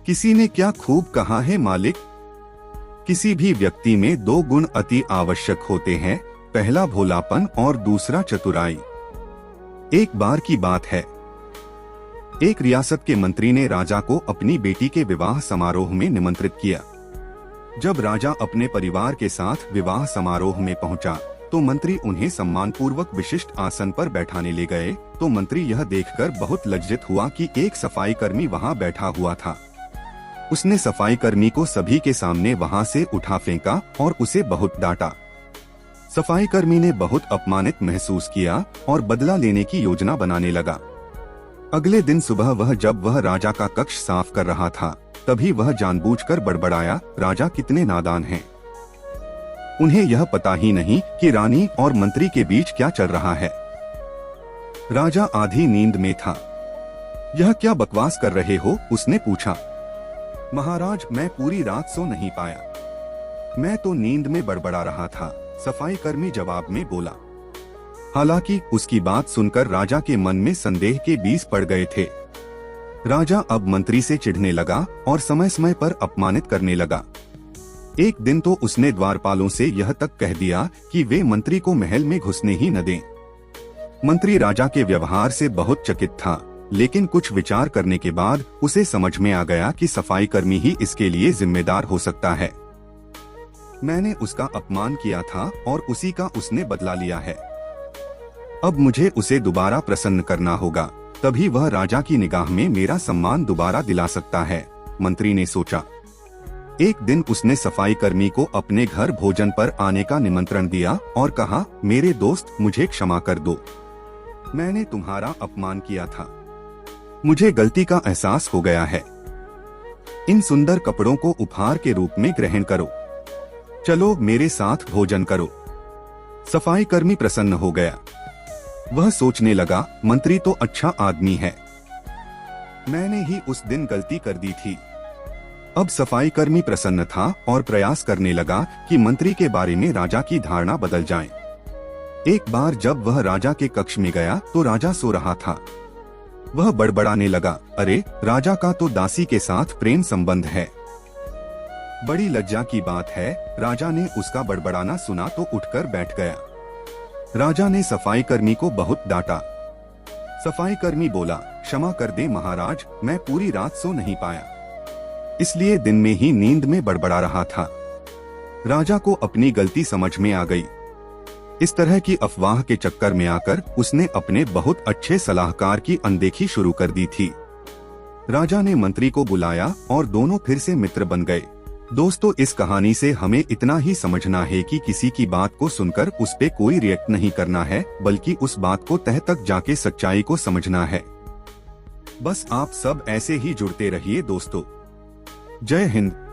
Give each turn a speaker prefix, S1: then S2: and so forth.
S1: किसी ने क्या खूब कहा है मालिक, किसी भी व्यक्ति में दो गुण अति आवश्यक होते हैं, पहला भोलापन और दूसरा चतुराई। एक बार की बात है, एक रियासत के मंत्री ने राजा को अपनी बेटी के विवाह समारोह में निमंत्रित किया। जब राजा अपने परिवार के साथ विवाह समारोह में पहुंचा तो मंत्री उन्हें सम्मानपूर्वक विशिष्ट आसन पर बैठाने ले गए तो मंत्री यह देखकर बहुत लज्जित हुआ कि एक सफाई कर्मी वहां बैठा हुआ था। उसने सफाई कर्मी को सभी के सामने वहां से उठा फेंका और उसे बहुत डांटा। सफाई कर्मी ने बहुत अपमानित महसूस किया और बदला लेने की योजना बनाने लगा। अगले दिन सुबह जब वह राजा का कक्ष साफ कर रहा था तभी वह जानबूझकर बड़बड़ाया, राजा कितने नादान हैं। उन्हें यह पता ही नहीं कि रानी और मंत्री के बीच क्या चल रहा है। राजा आधी नींद में था। यह क्या बकवास कर रहे हो, उसने पूछा। महाराज, मैं पूरी रात सो नहीं पाया, मैं तो नींद में बड़बड़ा रहा था, सफाई कर्मी जवाब में बोला। हालांकि उसकी बात सुनकर राजा के मन में संदेह के बीज पड़ गए थे। राजा अब मंत्री से चिढ़ने लगा और समय समय पर अपमानित करने लगा। एक दिन तो उसने द्वारपालों से यह तक कह दिया कि वे मंत्री को महल में घुसने ही न दें। मंत्री राजा के व्यवहार से बहुत चकित था, लेकिन कुछ विचार करने के बाद उसे समझ में आ गया कि सफाई कर्मी ही इसके लिए जिम्मेदार हो सकता है। मैंने उसका अपमान किया था और उसी का उसने बदला लिया है। अब मुझे उसे दोबारा प्रसन्न करना होगा, तभी वह राजा की निगाह में मेरा सम्मान दोबारा दिला सकता है, मंत्री ने सोचा। एक दिन उसने सफाई कर्मी को अपने घर भोजन पर आने का निमंत्रण दिया और कहा, मेरे दोस्त, मुझे क्षमा कर दो, मैंने तुम्हारा अपमान किया था, मुझे गलती का एहसास हो गया है। इन सुंदर कपड़ों को उपहार के रूप में ग्रहण करो, चलो मेरे साथ भोजन करो। सफाई कर्मी प्रसन्न हो गया। वह सोचने लगा, मंत्री तो अच्छा आदमी है, मैंने ही उस दिन गलती कर दी थी। अब सफाई कर्मी प्रसन्न था और प्रयास करने लगा कि मंत्री के बारे में राजा की धारणा बदल जाए। एक बार जब वह राजा के कक्ष में गया तो राजा सो रहा था। वह बड़बड़ाने लगा, अरे, राजा का तो दासी के साथ प्रेम संबंध है। बड़ी लज्जा की बात है, राजा ने उसका बड़बड़ाना सुना तो उठकर बैठ गया। राजा ने सफाई कर्मी को बहुत डांटा। सफाई कर्मी बोला, क्षमा कर दे महाराज, मैं पूरी रात सो नहीं पाया, इसलिए दिन में ही नींद में बड़बड़ा रहा था। राजा को अपनी गलती समझ में आ गई। इस तरह की अफवाह के चक्कर में आकर उसने अपने बहुत अच्छे सलाहकार की अनदेखी शुरू कर दी थी। राजा ने मंत्री को बुलाया और दोनों फिर से मित्र बन गए। दोस्तों, इस कहानी से हमें इतना ही समझना है कि किसी की बात को सुनकर उस पे कोई रिएक्ट नहीं करना है, बल्कि उस बात को तह तक जाके सच्चाई को समझना है। बस आप सब ऐसे ही जुड़ते रहिए दोस्तों। जय हिंद।